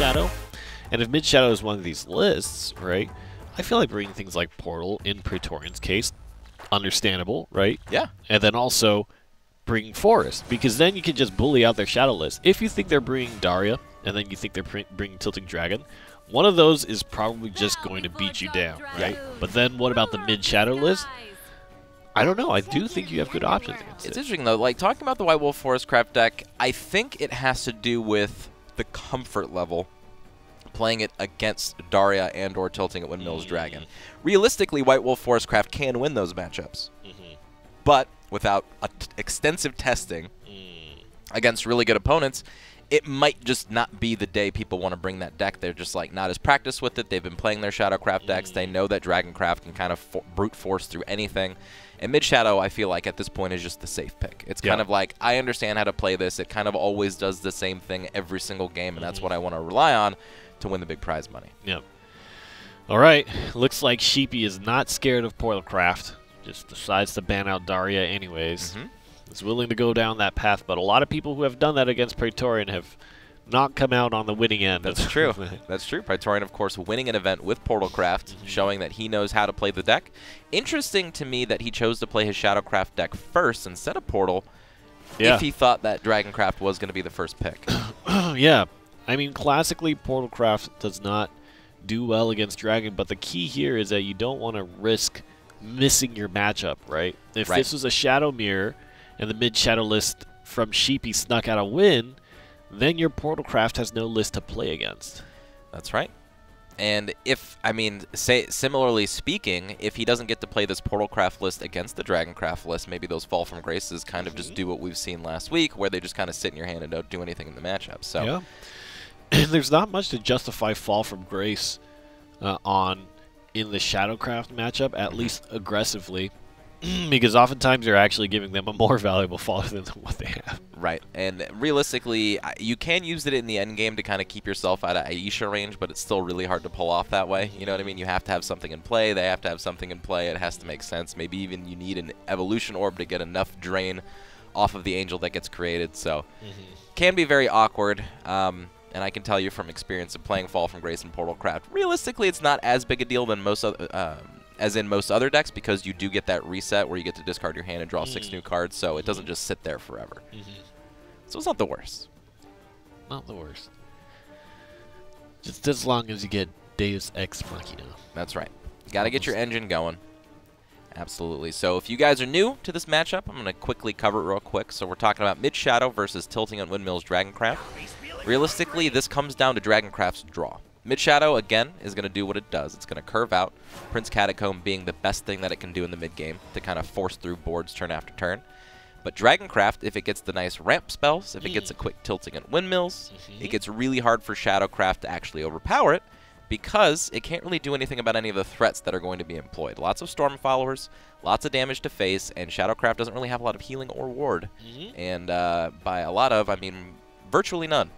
mid-shadow. And if mid-shadow is one of these lists, right, I feel like bringing things like Portal, in Praetorian's case, understandable, right? Yeah. And then also bringing Forest, because then you can just bully out their shadow list. If you think they're bringing Daria, and then you think they're bringing Tilting Dragon, one of those is probably just going to beat you down, right? But then what about the mid-shadow list? I don't know. I do think you have good options against it. It's interesting, though. Like, talking about the White Wolf Forest Craft deck, I think it has to do with the comfort level playing it against Daria and or Tilting at Windmills Dragon. Realistically, White Wolf Forest Craft can win those matchups. But without extensive testing against really good opponents, it might just not be the day people want to bring that deck. They're just like not as practiced with it. They've been playing their Shadowcraft decks. They know that Dragoncraft can kind of brute force through anything. And Mid-Shadow, I feel like at this point, is just the safe pick. It's kind of like, I understand how to play this. It kind of always does the same thing every single game, and that's what I want to rely on to win the big prize money. Yep. All right. Looks like Sheepy is not scared of Portalcraft. Just decides to ban out Daria anyways. Is willing to go down that path, but a lot of people who have done that against Praetorian have not come out on the winning end. That's true. That's true. Praetorian, of course, winning an event with Portalcraft, showing that he knows how to play the deck. Interesting to me that he chose to play his Shadowcraft deck first instead of Portal, if he thought that Dragoncraft was going to be the first pick. Yeah. I mean, classically, Portalcraft does not do well against Dragon, but the key here is that you don't want to risk missing your matchup, right? If this was a Shadow Mirror and the mid-shadow list from Sheepy snuck out a win, then your Portalcraft has no list to play against. That's right. And if, I mean, say similarly speaking, if he doesn't get to play this Portalcraft list against the Dragoncraft list, maybe those Fall from Graces kind of just do what we've seen last week, where they just kind of sit in your hand and don't do anything in the matchup. So yeah. There's not much to justify Fall from Grace in the Shadowcraft matchup, at least aggressively, because oftentimes you're actually giving them a more valuable faller than what they have. Right, and realistically, you can use it in the end game to kind of keep yourself out of Aisha range, but it's still really hard to pull off that way. You know what I mean? You have to have something in play. They have to have something in play. It has to make sense. Maybe even you need an Evolution Orb to get enough drain off of the Angel that gets created. So, can be very awkward. And I can tell you from experience of playing Fall from Grace and Portalcraft, realistically, it's not as big a deal than most other, as in most other decks, because you do get that reset where you get to discard your hand and draw 6 new cards, so it doesn't just sit there forever. So it's not the worst. Not the worst. Just as long as you get Deus Ex Machina. That's right. Got to get your engine going. Absolutely. So if you guys are new to this matchup, I'm going to quickly cover it real quick. So we're talking about Mid-Shadow versus Tilting at Windmills Dragoncraft. Realistically, this comes down to Dragoncraft's draw. Mid-Shadow, again, is going to do what it does. It's going to curve out, Prince Catacomb being the best thing that it can do in the mid-game to kind of force through boards turn after turn. But Dragoncraft, if it gets the nice ramp spells, if it gets a quick Tilting at Windmills, it gets really hard for Shadowcraft to actually overpower it, because it can't really do anything about any of the threats that are going to be employed. Lots of Storm Followers, lots of damage to face, and Shadowcraft doesn't really have a lot of healing or ward. And by a lot of, I mean virtually none.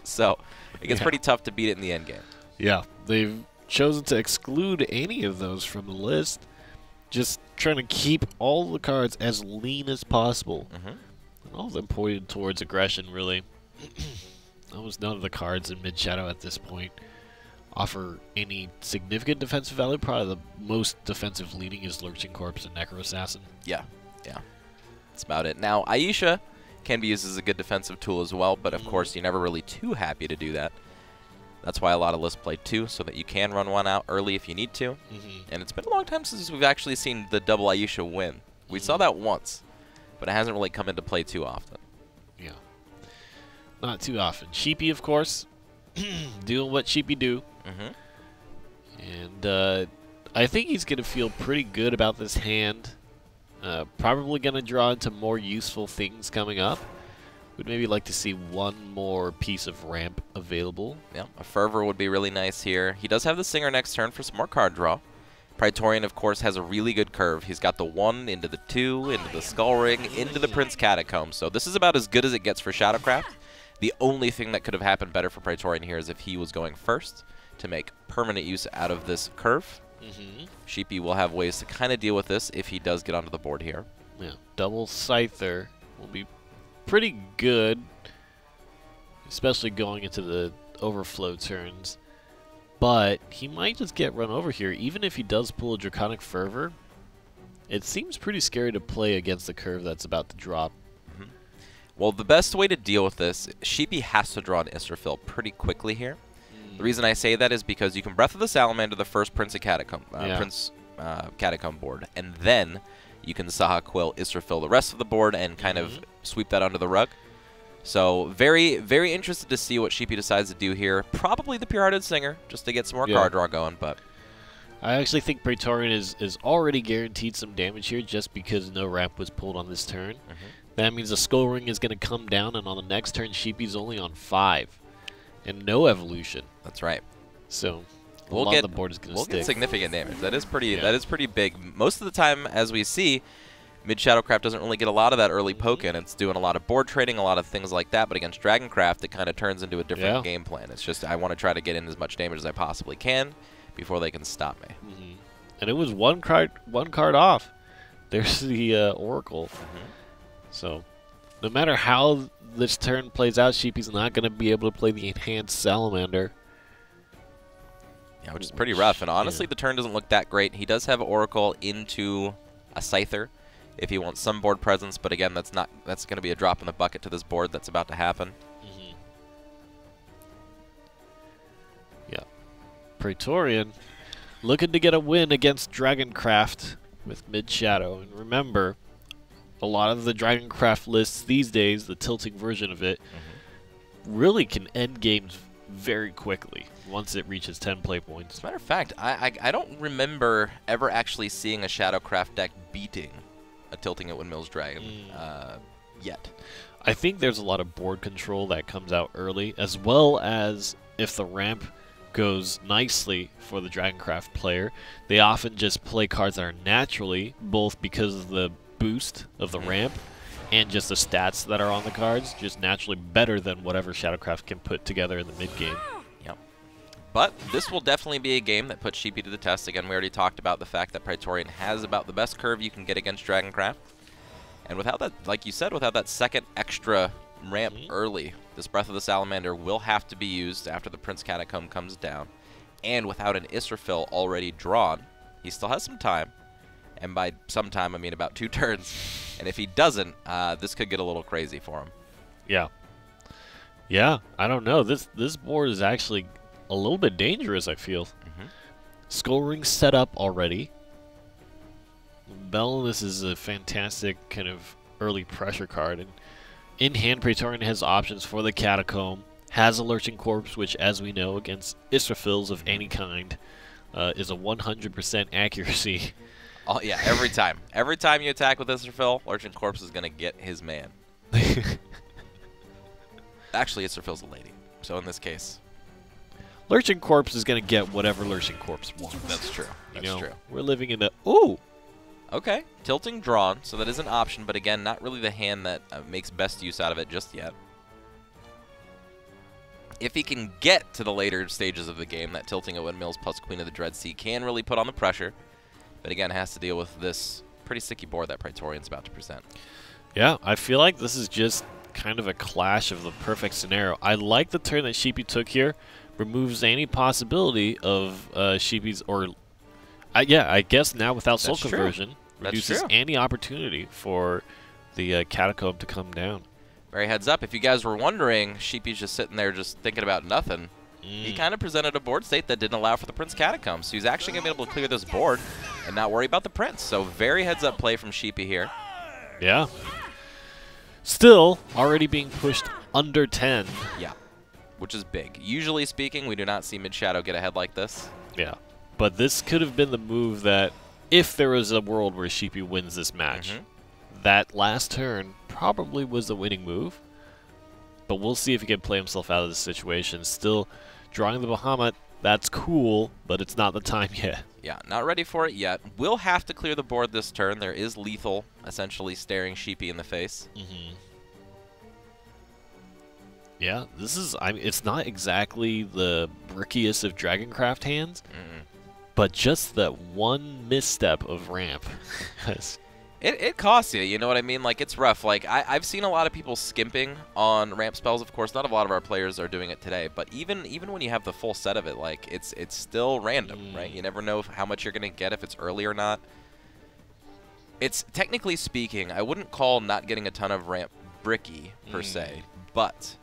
So it gets pretty tough to beat it in the end game. Yeah, they've chosen to exclude any of those from the list, just trying to keep all the cards as lean as possible. All of them pointed towards aggression, really. Almost none of the cards in Mid-Shadow at this point offer any significant defensive value. Probably the most defensive leading is Lurching Corpse and Necro Assassin. Yeah. That's about it. Now, Aisha can be used as a good defensive tool as well, but of course you're never really too happy to do that. That's why a lot of lists play 2, so that you can run one out early if you need to. And it's been a long time since we've actually seen the double Aisha win. We saw that once, but it hasn't really come into play too often. Yeah. Not too often. Sheepy, of course, doing what Sheepy do. And I think he's going to feel pretty good about this hand. Probably going to draw into more useful things coming up. Would maybe like to see one more piece of ramp available. Yeah, a Fervor would be really nice here. He does have the Singer next turn for some more card draw. Praetorian, of course, has a really good curve. He's got the 1 into the 2, into the Skull Ring, into the Prince Catacomb. So this is about as good as it gets for Shadowcraft. The only thing that could have happened better for Praetorian here is if he was going first to make permanent use out of this curve. Sheepy will have ways to kind of deal with this if he does get onto the board here. Yeah, double Scyther will be pretty good, especially going into the overflow turns, but he might just get run over here. Even if he does pull a Draconic Fervor, it seems pretty scary to play against the curve that's about to drop. Well, the best way to deal with this, Sheepy has to draw an Israfil pretty quickly here. The reason I say that is because you can Breath of the Salamander the first Prince Catacomb board, and then you can Saha Quill Israfil the rest of the board and kind of sweep that under the rug. So very, very interested to see what Sheepy decides to do here. Probably the Pure-Hearted Singer, just to get some more card draw going. But I actually think Praetorian is already guaranteed some damage here just because no ramp was pulled on this turn. That means the Skull Ring is going to come down, and on the next turn, Sheepy's only on 5. And no evolution. That's right. So a lot of the board is going to stick. We'll get significant damage. That is pretty. That is pretty big. Most of the time, as we see, Mid Shadowcraft doesn't really get a lot of that early poke in. It's doing a lot of board trading, a lot of things like that. But against Dragoncraft, it kind of turns into a different game plan. It's just I want to try to get in as much damage as I possibly can before they can stop me. And it was one card off. There's the Oracle. So no matter how this turn plays out, Sheepy's not going to be able to play the Enhanced Salamander. Yeah, which is pretty rough. And honestly, the turn doesn't look that great. He does have Oracle into a Scyther if he wants some board presence. But again, that's going to be a drop in the bucket to this board that's about to happen. Yeah. Praetorian looking to get a win against Dragoncraft with Mid Shadow. And remember, a lot of the Dragoncraft lists these days, the tilting version of it, really can end games very quickly once it reaches 10 play points. As a matter of fact, I don't remember ever actually seeing a Shadowcraft deck beating a Tilting at Windmills Dragon yet. I think there's a lot of board control that comes out early, as well as if the ramp goes nicely for the Dragoncraft player, they often just play cards that are naturally, both because of the boost of the ramp and just the stats that are on the cards, just naturally better than whatever Shadowcraft can put together in the mid-game. Yep. But this will definitely be a game that puts Sheepy to the test. Again, we already talked about the fact that Praetorian has about the best curve you can get against Dragoncraft. And without that, like you said, without that second extra ramp early, this Breath of the Salamander will have to be used after the Prince Catacomb comes down. And without an Israfil already drawn, he still has some time. And by some time, I mean about 2 turns. And if he doesn't, this could get a little crazy for him. Yeah. Yeah, I don't know. This board is actually a little bit dangerous, I feel. Skull Ring set up already. Bellinus is a fantastic kind of early pressure card. And in hand, Praetorian has options for the Catacomb. Has a Lurching Corpse, which, as we know, against Israfils of any kind, is a 100% accuracy. Oh, yeah, every time. Every time you attack with Israfil, Lurching Corpse is going to get his man. Actually, Israfil's a lady, so in this case. Lurching Corpse is going to get whatever Lurching Corpse wants. That's true. That's true. We're living in a... Ooh! Okay, tilting drawn, so that is an option, but again, not really the hand that makes best use out of it just yet. If he can get to the later stages of the game, that tilting at Windmills plus Queen of the Dread Sea can really put on the pressure. But again, has to deal with this pretty sticky board that Praetorian's about to present. Yeah, I feel like this is just kind of a clash of the perfect scenario. I like the turn that Sheepy took here. Removes any possibility of Sheepy's, or I guess now without Soul Conversion, reduces any opportunity for the Catacomb to come down. Very heads up, if you guys were wondering, Sheepy's just sitting there just thinking about nothing. He kind of presented a board state that didn't allow for the Prince Catacomb, so he's actually going to be able to clear this board and not worry about the Prince. So very heads-up play from Sheepy here. Yeah. Still, already being pushed under 10. Yeah, which is big. Usually speaking, we do not see Mid-Shadow get ahead like this. Yeah, but this could have been the move that, if there was a world where Sheepy wins this match, that last turn probably was the winning move. But we'll see if he can play himself out of this situation. Still, drawing the Bahamut, that's cool, but it's not the time yet. Yeah, not ready for it yet. Will have to clear the board this turn. There is lethal, essentially staring Sheepy in the face. Yeah, this is, I mean, it's not exactly the brickiest of Dragoncraft hands, but just that one misstep of ramp. It costs you, you know what I mean? Like, it's rough. Like, I've seen a lot of people skimping on ramp spells, of course. Not a lot of our players are doing it today, but even when you have the full set of it, like, it's still random, right? You never know how much you're going to get, if it's early or not. It's, technically speaking, I wouldn't call not getting a ton of ramp bricky, per se, but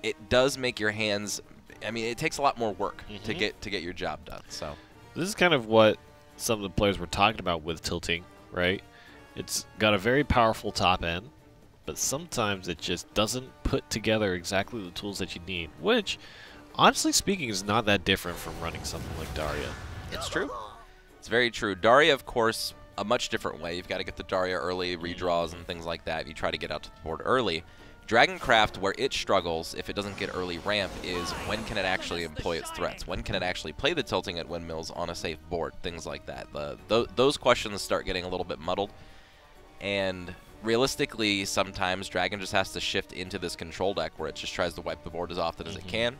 it does make your hands, I mean, it takes a lot more work to get your job done, so. This is kind of what some of the players were talking about with tilting, right? It's got a very powerful top end, but sometimes it just doesn't put together exactly the tools that you need, which, honestly speaking, is not that different from running something like Daria. It's true. It's very true. Daria, of course, a much different way. You've got to get the Daria early, redraws and things like that. You try to get out to the board early. Dragoncraft, where it struggles if it doesn't get early ramp, is when can it actually employ its threats? When can it actually play the tilting at windmills on a safe board? Things like that. Those questions start getting a little bit muddled. And realistically, sometimes Dragon just has to shift into this control deck where it just tries to wipe the board as often as it can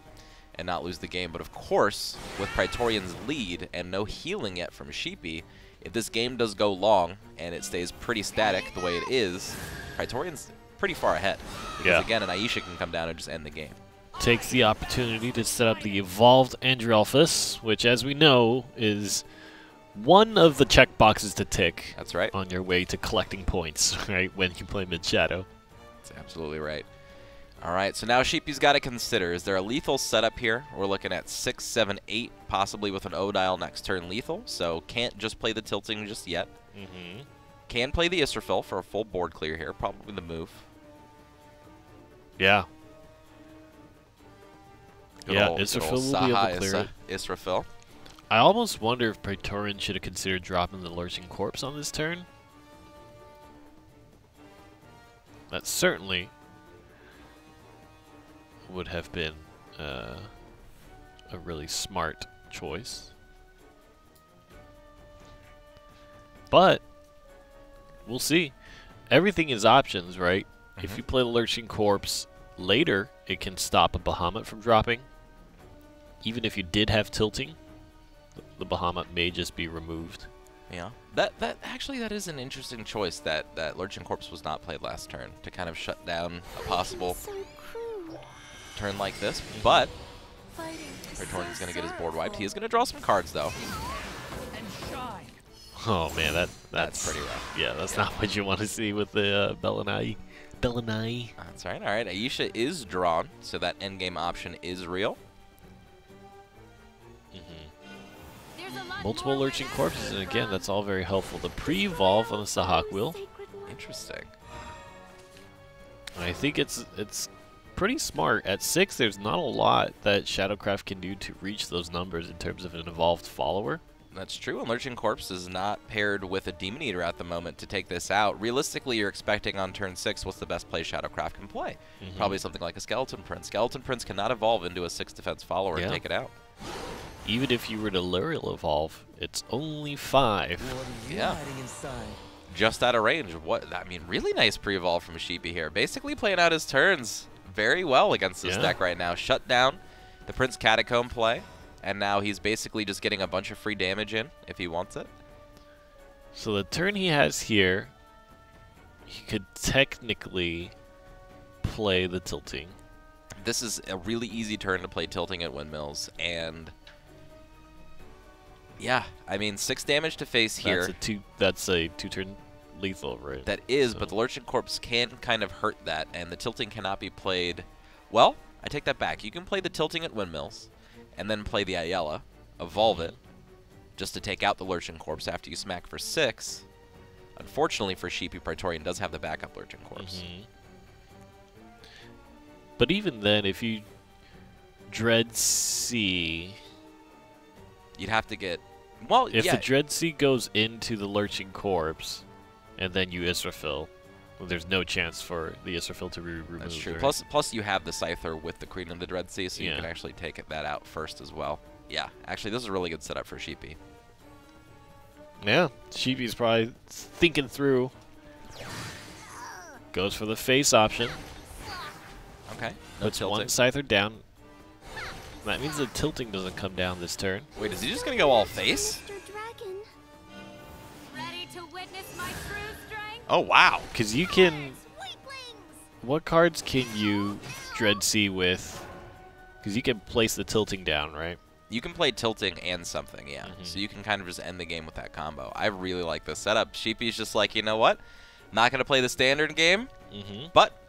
and not lose the game. But of course, with Praetorian's lead and no healing yet from Sheepy, if this game does go long and it stays pretty static the way it is, Praetorian's pretty far ahead. Because again, an Aisha can come down and just end the game. Takes the opportunity to set up the evolved Andrelphus, which, as we know, is one of the checkboxes to tick. That's right. On your way to collecting points, right, when you play mid-shadow. That's absolutely right. All right, so now Sheepy's got to consider, is there a lethal setup here? We're looking at 6, 7, 8, possibly with an O-Dial next turn lethal, so can't just play the tilting just yet. Can play the Israfil for a full board clear here, probably the move. Yeah. Good yeah, old, Israfil will be able to clear it. Israfil. I almost wonder if Praetorian should have considered dropping the Lurching Corpse on this turn. That certainly would have been a really smart choice. But we'll see. Everything is options, right? If you play the Lurching Corpse later, it can stop a Bahamut from dropping. Even if you did have tilting, the Bahamut may just be removed. Yeah, actually that is an interesting choice that Lurching Corpse was not played last turn to kind of shut down a possible turn like this. But Praetorian's going to get his board wiped. He is going to draw some cards though. Oh man, that's pretty rough. Yeah, that's not what you want to see with the Bellanai. That's right. All right, Aisha is drawn, so that endgame option is real. Multiple Lurching Corpses, and again, that's all very helpful. The pre-evolve on the Sahak wheel. Interesting. And I think it's pretty smart. At 6, there's not a lot that Shadowcraft can do to reach those numbers in terms of an evolved follower. That's true, and Lurching Corpse is not paired with a Demon Eater at the moment to take this out. Realistically, you're expecting on turn 6 what's the best play Shadowcraft can play. Probably something like a Skeleton Prince. Skeleton Prince cannot evolve into a 6 defense follower and take it out. Even if you were to Luriel evolve, it's only 5. Yeah. Just out of range. What? I mean, really nice pre-evolve from Sheepy here. Basically playing out his turns very well against this deck right now. Shut down the Prince Catacomb play, and now he's basically just getting a bunch of free damage in if he wants it. So the turn he has here, he could technically play the tilting. This is a really easy turn to play tilting at windmills, and yeah, I mean 6 damage to face here. That's a 2-turn lethal, right? That is, but the Lurching Corpse can kind of hurt that, and the tilting cannot be played. Well, I take that back. You can play the tilting at windmills, and then play the Ayala, evolve it, just to take out the Lurching Corpse after you smack for 6. Unfortunately for Sheepy, Praetorian does have the backup Lurching Corpse. But even then, if you Dread Sea, you'd have to get... Well, if the Dread Sea goes into the Lurching Corpse, and then you Israfil, well, there's no chance for the Israfil to be removed. That's true. Right? Plus, you have the Scyther with the Queen of the Dread Sea, so you can actually take that out first as well. Yeah, actually, this is a really good setup for Sheepy. Yeah, Sheepy's probably thinking through. Goes for the face option. Okay. Puts one Scyther down. That means the tilting doesn't come down this turn. Wait, is he just going to go all face? Ready to witness my true strength? Oh, wow. Because you can... What cards can you Dread Sea with? Because you can place the tilting down, right? You can play tilting and something, yeah. So you can kind of just end the game with that combo. I really like this setup. Sheepy's just like, you know what? I'm not going to play the standard game, but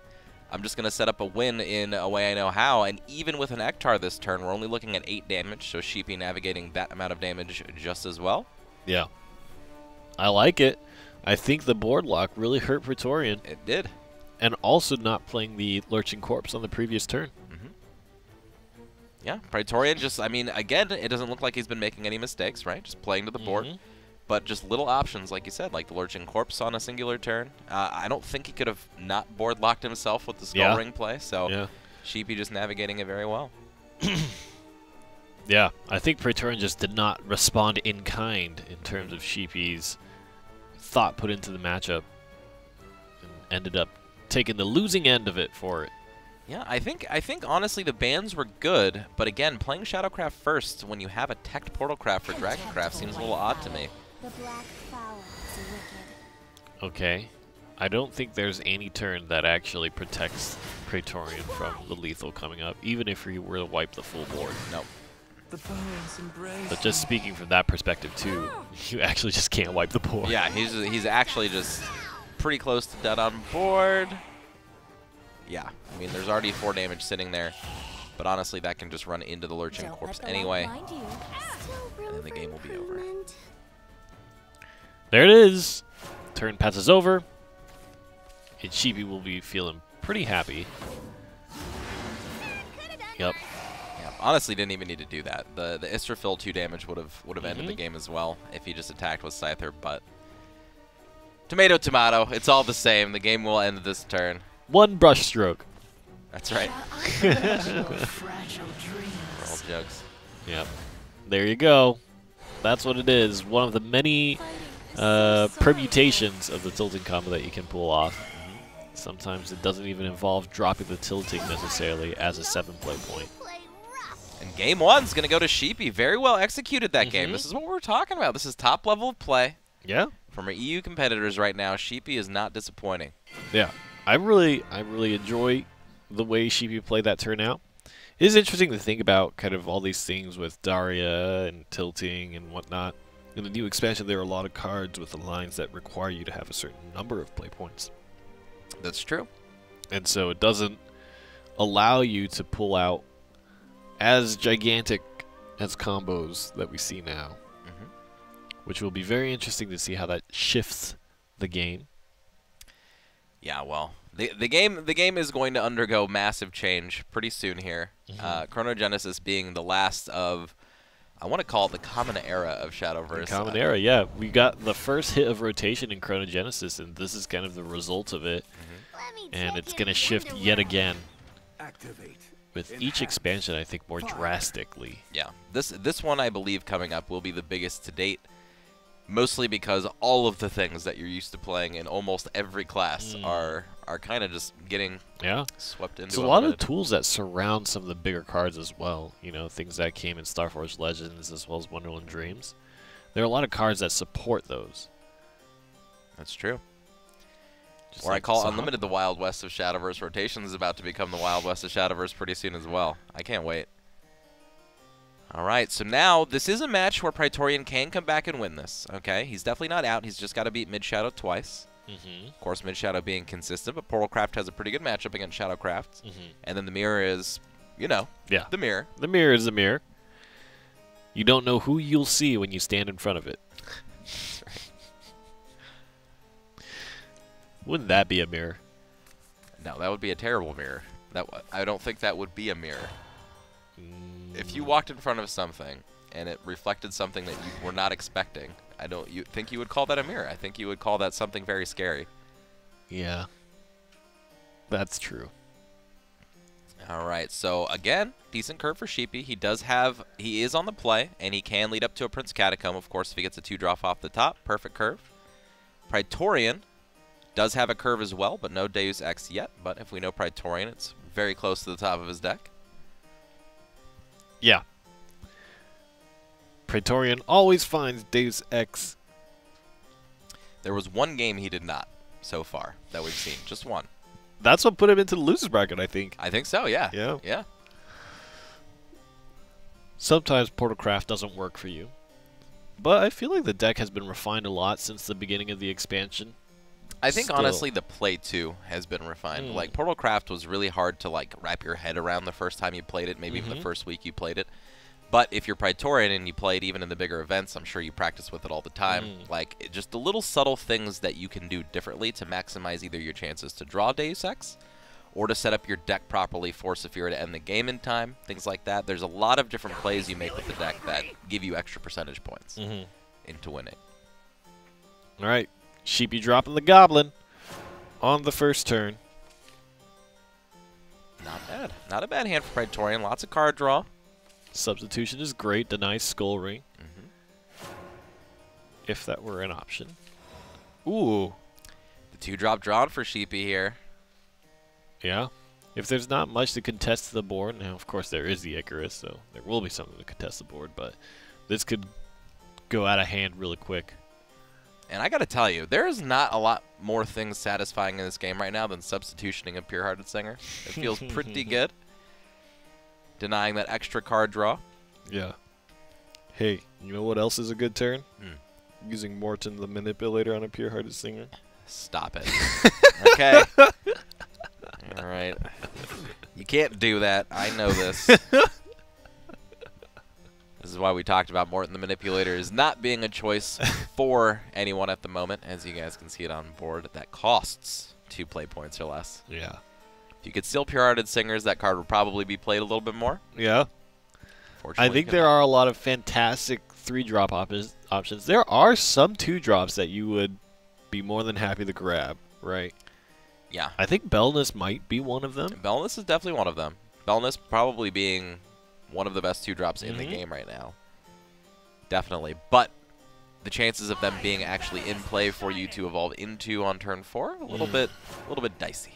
I'm just going to set up a win in a way I know how. And even with an Ektar this turn, we're only looking at 8 damage, so Sheepy navigating that amount of damage just as well. Yeah. I like it. I think the board lock really hurt Praetorian. It did. And also not playing the Lurching Corpse on the previous turn. Yeah, Praetorian just, I mean, again, it doesn't look like he's been making any mistakes, right? Just playing to the board. But just little options, like you said, like the Lurching Corpse on a singular turn. I don't think he could have not board locked himself with the Skull Ring play, so Sheepy just navigating it very well. Yeah, I think Praetorian just did not respond in kind in terms of Sheepy's thought put into the matchup. And ended up taking the losing end of it for it. Yeah, I think honestly the bans were good, but again, playing Shadowcraft first when you have a teched Portalcraft for Dragoncraft seems a little odd to me. Okay. I don't think there's any turn that actually protects Praetorian from the lethal coming up, even if he were to wipe the full board. Nope. But just speaking from that perspective too, you actually just can't wipe the board. Yeah, he's actually just pretty close to dead on board. Yeah, I mean, there's already 4 damage sitting there, but honestly, that can just run into the Lurching Corpse anyway, and then the game will be over. There it is. Turn passes over, and Sheepy will be feeling pretty happy. Yep. Yeah, honestly, didn't even need to do that. The Isterfill 2 damage would have ended the game as well if he just attacked with Scyther, but tomato, tomato, it's all the same. The game will end this turn. One brush stroke. That's right. All jokes. Yep. There you go. That's what it is. One of the many permutations of the tilting combo that you can pull off. Sometimes it doesn't even involve dropping the tilting necessarily as a 7-play point. And game 1's going to go to Sheepy. Very well executed that game. This is what we're talking about. This is top level of play. Yeah. From our EU competitors right now, Sheepy is not disappointing. Yeah. I really enjoy the way Sheepy played that turn out. It is interesting to think about kind of all these things with Daria and tilting and whatnot. In the new expansion, there are a lot of cards with the lines that require you to have a certain number of play points. That's true. And so it doesn't allow you to pull out as gigantic as combos that we see now. Which will be very interesting to see how that shifts the game. Yeah, well, the game is going to undergo massive change pretty soon here. Chronogenesis being the last of, I want to call it the common era of Shadowverse. The common era, yeah. We got the first hit of rotation in Chronogenesis, and this is kind of the result of it. And it's going to shift yet again. With each expansion, I think, more drastically. Yeah, this one, I believe, coming up will be the biggest to date. Mostly because all of the things that you're used to playing in almost every class are kind of just getting swept into. There's a lot of tools that surround some of the bigger cards as well. You know, things that came in Starforged Legends as well as Wonderland Dreams. There are a lot of cards that support those. That's true. Just or like I call Unlimited the Wild West of Shadowverse. Rotation is about to become the Wild West of Shadowverse pretty soon as well. I can't wait. All right, so now this is a match where Praetorian can come back and win this, okay? He's definitely not out. He's just got to beat Mid-Shadow twice. Of course, Mid-Shadow being consistent, but Portalcraft has a pretty good matchup against Shadowcraft. And then the mirror is, you know, the mirror. The mirror is the mirror. You don't know who you'll see when you stand in front of it. That's right. Wouldn't that be a mirror? No, that would be a terrible mirror. I don't think that would be a mirror. If you walked in front of something and it reflected something that you were not expecting, you think you would call that a mirror. I think you would call that something very scary. Yeah. That's true. All right, so again, decent curve for Sheepy. He is on the play, and he can lead up to a Prince Catacomb, of course, if he gets a 2-drop off the top. Perfect curve. Praetorian does have a curve as well, but no Deus Ex yet. But if we know Praetorian, it's very close to the top of his deck. Yeah. Praetorian always finds Deus Ex. There was one game he did not. so far that we've seen. Just one. That's what put him into the losers bracket, I think. I think so, yeah. Yeah. Yeah. Sometimes Portalcraft doesn't work for you. But I feel like the deck has been refined a lot since the beginning of the expansion. I think, honestly, the play, too, has been refined. Like, Portalcraft was really hard to, like, wrap your head around the first time you played it, maybe even the first week you played it. But if you're Praetorian and you play it even in the bigger events, I'm sure you practice with it all the time. Like, just the little subtle things that you can do differently to maximize either your chances to draw Deus Ex or to set up your deck properly for Saphira to end the game in time, things like that. There's a lot of different plays you make with the deck that give you extra percentage points into winning. All right. Sheepy dropping the Goblin on the first turn. Not bad. Not a bad hand for Praetorian. Lots of card draw. Substitution is great. Denies Skull Ring. If that were an option. Ooh. The 2-drop drawn for Sheepy here. Yeah. If there's not much to contest the board, now of course there is the Icarus, so there will be something to contest the board, but this could go out of hand really quick. And I gotta tell you, there is not a lot more things satisfying in this game right now than substitutioning a Pure-Hearted Singer. It feels pretty good. Denying that extra card draw. Yeah. Hey, you know what else is a good turn? Using Morton the Manipulator on a Pure-Hearted Singer. Stop it. Okay. All right. You can't do that. I know this. This is why we talked about Morton the Manipulator is not being a choice for anyone at the moment. As you guys can see it on board, that costs 2 play points or less. Yeah. If you could steal Pure-Hearted Singers, that card would probably be played a little bit more. Yeah. I think there are a lot of fantastic 3-drop options. There are some 2-drops that you would be more than happy to grab, right? Yeah. I think Bellness might be one of them. Bellness is definitely one of them. Bellness probably being one of the best 2-drops in the game right now. Definitely. But the chances of them being actually in play for you to evolve into on turn 4, a little bit dicey.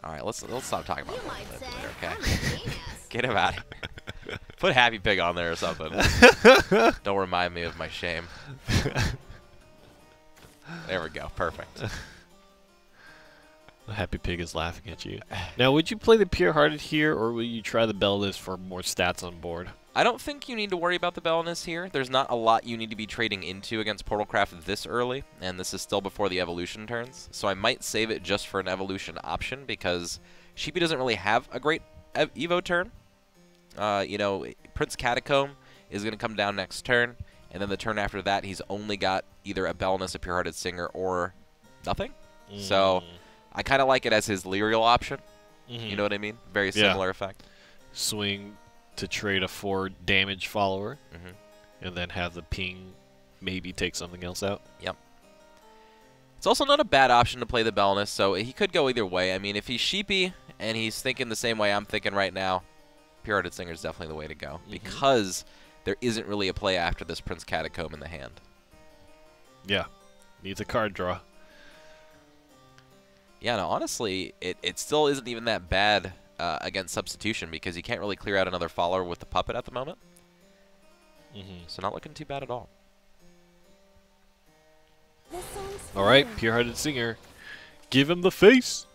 All right, let's stop talking about that, okay? Get him out of here. Put Happy Pig on there or something. Don't remind me of my shame. There we go. Perfect. Happy Pig is laughing at you. Now, would you play the Pure-Hearted here, or will you try the Bellness for more stats on board? I don't think you need to worry about the Bellness here. There's not a lot you need to be trading into against Portalcraft this early, and this is still before the evolution turns. So I might save it just for an evolution option because Sheepy doesn't really have a great Evo turn. You know, Prince Catacomb is going to come down next turn, and then the turn after that, he's only got either a Bellness, a Pure-Hearted Singer, or nothing. So I kind of like it as his Lyrial option. You know what I mean? Very similar effect. Swing to trade a 4 damage follower, and then have the ping maybe take something else out. Yep. It's also not a bad option to play the Bellness, so he could go either way. I mean, if he's Sheepy and he's thinking the same way I'm thinking right now, Pure-Hearted Singer is definitely the way to go because there isn't really a play after this Prince Catacomb in the hand. Yeah. Needs a card draw. Yeah, no, honestly, it still isn't even that bad against substitution because you can't really clear out another follower with the puppet at the moment. So not looking too bad at all. All right, Pure-Hearted Singer. Give him the face.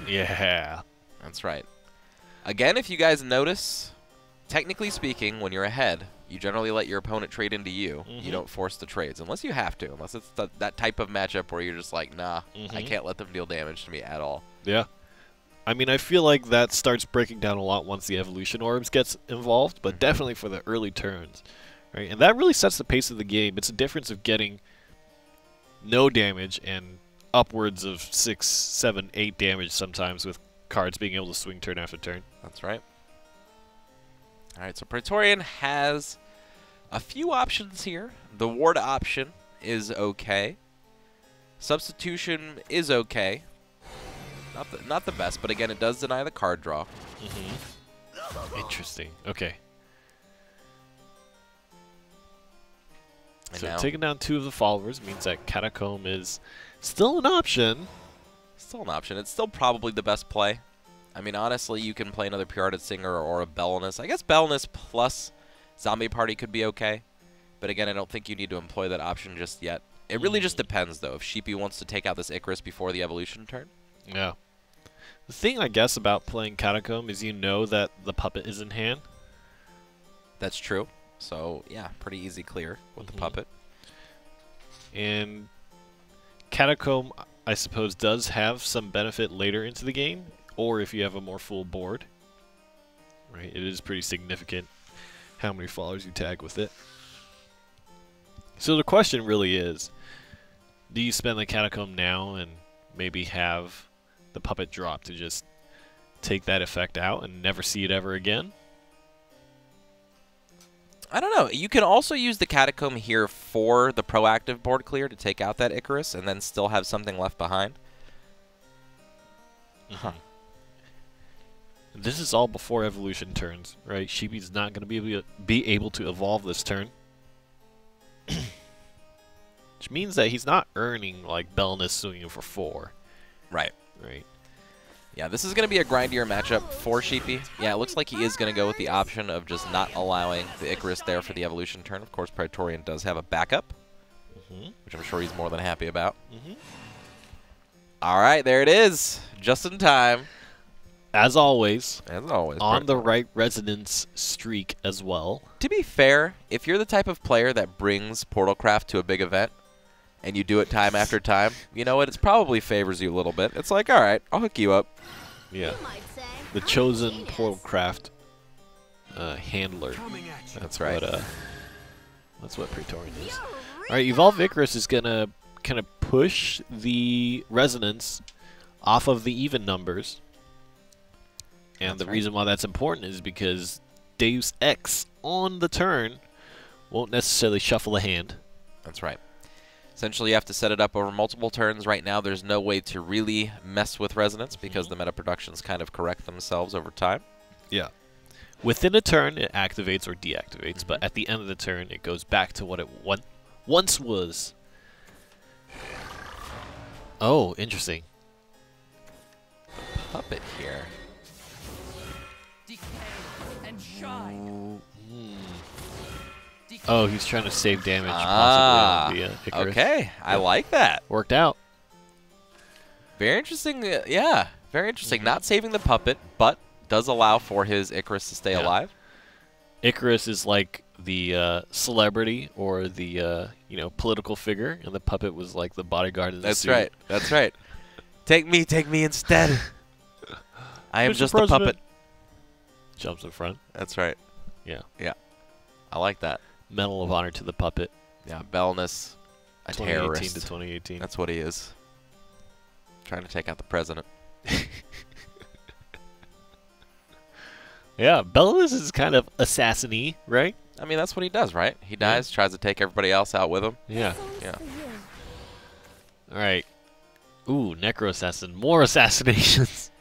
Yeah. That's right. Again, if you guys notice, technically speaking, when you're ahead, you generally let your opponent trade into you. You don't force the trades, unless you have to, unless it's that type of matchup where you're just like, nah, I can't let them deal damage to me at all. Yeah. I mean, I feel like that starts breaking down a lot once the evolution orbs gets involved, but definitely for the early turns. Right? And that really sets the pace of the game. It's a difference of getting no damage and upwards of 6, 7, 8 damage sometimes with cards being able to swing turn after turn. That's right. All right, so Praetorian has a few options here. The ward option is okay. Substitution is okay. Not the best, but again, it does deny the card draw. Interesting. Okay. And So now, taking down 2 of the followers means that Catacomb is still an option. still an option. It's still probably the best play. I mean, honestly, you can play another Pure-Hearted Singer or a Bellness. I guess Bellness plus Zombie Party could be okay. But again, I don't think you need to employ that option just yet. It really just depends, though, if Sheepy wants to take out this Icarus before the evolution turn. Yeah. The thing, I guess, about playing Catacomb is you know that the puppet is in hand. That's true. So, yeah, pretty easy clear with the puppet. And Catacomb, I suppose, does have some benefit later into the game, or if you have a more full board. Right? It is pretty significant how many followers you tag with it. So the question really is, do you spend the Catacomb now and maybe have the puppet drop to just take that effect out and never see it ever again? I don't know. You can also use the Catacomb here for the proactive board clear to take out that Icarus and then still have something left behind. Huh. This is all before evolution turns, right? Sheepy's not going to be able to evolve this turn. Which means that he's not earning, like, Belness swinging for 4. Right. Right. Yeah, this is going to be a grindier matchup for Sheepy. Yeah, it looks like he is going to go with the option of just not allowing the Icarus there for the evolution turn. Of course, Praetorian does have a backup, which I'm sure he's more than happy about. All right, there it is. Just in time. As always. As always. On the right resonance streak as well. To be fair, if you're the type of player that brings Portalcraft to a big event, and you do it time after time, you know what? It probably favors you a little bit. It's like, all right, I'll hook you up. Yeah. The chosen Portalcraft handler. That's right. But, that's what Praetorian is. All right, Evolve Icarus is going to kind of push the resonance off of the even numbers. And the reason why that's important is because Deus Ex on the turn won't necessarily shuffle a hand. That's right. Essentially, you have to set it up over multiple turns. Right now, there's no way to really mess with resonance because the meta productions kind of correct themselves over time. Yeah. Within a turn, it activates or deactivates, but at the end of the turn, it goes back to what it once was. Oh, interesting. Puppet here. Oh, he's trying to save damage possibly on the Icarus. Okay, I like that. Worked out. Very interesting. Yeah, very interesting. Not saving the puppet, but does allow for his Icarus to stay alive. Icarus is like the celebrity or the political figure, and the puppet was like the bodyguard in the suit. That's right. That's right. Take me instead. I am just the puppet. Jumps in front. That's right. Yeah. Yeah. I like that. Medal of Honor to the puppet. Yeah, Belness, a 2018 terrorist. to 2018. That's what he is. Trying to take out the president. Yeah, Belness is kind of assassin-y, right? I mean, that's what he does, right? He dies, tries to take everybody else out with him. Yeah. Yeah. All right. Ooh, Necro Assassin. More assassinations.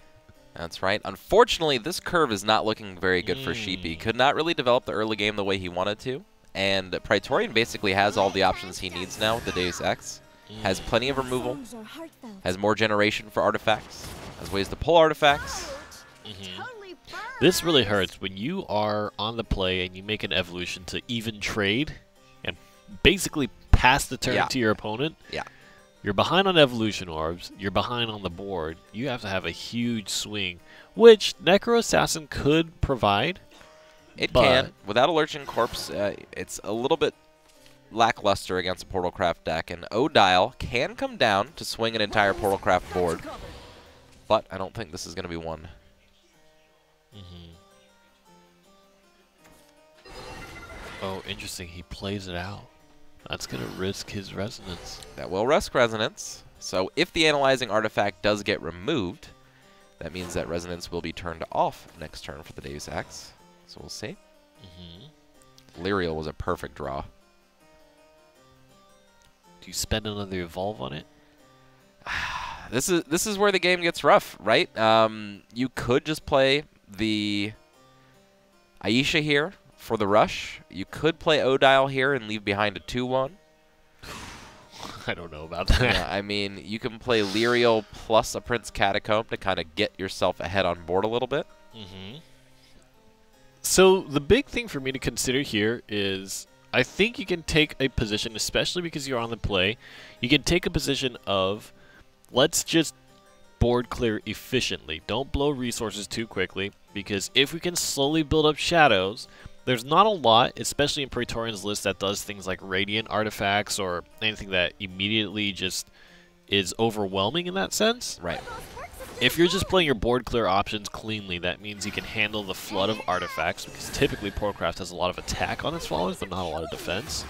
That's right. Unfortunately, this curve is not looking very good for Sheepy. Could not really develop the early game the way he wanted to. And Praetorian basically has all the options he needs now with the Deus Ex. Has plenty of removal. Has more generation for artifacts. Has ways to pull artifacts. This really hurts when you are on the play and you make an evolution to even trade and basically pass the turn to your opponent. Yeah. You're behind on evolution orbs. You're behind on the board. You have to have a huge swing, which Necro Assassin could provide. It can. Without a Lurching Corpse, it's a little bit lackluster against a Portalcraft deck, and Odile can come down to swing an entire Portalcraft board, but I don't think this is going to be one. Oh, interesting. He plays it out. That's going to risk his resonance. That will risk resonance. So if the analyzing artifact does get removed, that means that resonance will be turned off next turn for the Deus Ex. So we'll see. Lyrial was a perfect draw. Do you spend another evolve on it? This is where the game gets rough, right? You could just play the Aisha here for the rush. You could play Odile here and leave behind a 2-1. I don't know about that. Yeah, I mean, you can play Lyrial plus a Prince Catacomb to kind of get yourself ahead on board a little bit. So the big thing for me to consider here is I think you can take a position, especially because you're on the play, you can take a position of, let's just board clear efficiently. Don't blow resources too quickly, because if we can slowly build up shadows, there's not a lot, especially in Praetorian's list, that does things like Radiant artifacts or anything that immediately just is overwhelming in that sense. Right. If you're just playing your board clear options cleanly, that means you can handle the flood of artifacts, because typically Portalcraft has a lot of attack on its followers, but not a lot of defense.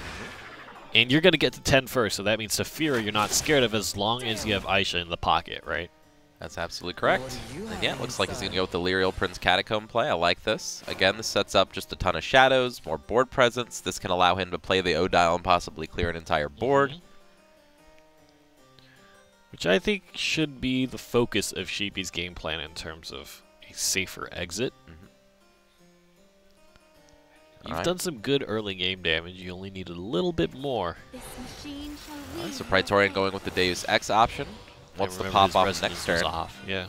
And you're going to get to 10 first, so that means Saphira you're not scared of as long as you have Aisha in the pocket, right? That's absolutely correct. And yeah, it looks like he's going to go with the Lyrial Prince Catacomb play. I like this. Again, this sets up just a ton of shadows, more board presence. This can allow him to play the Odile and possibly clear an entire board. Which I think should be the focus of Sheepy's game plan in terms of a safer exit. You've done some good early game damage. You only need a little bit more. So Praetorian going with the Deus Ex option. Wants to pop off next turn. Yeah.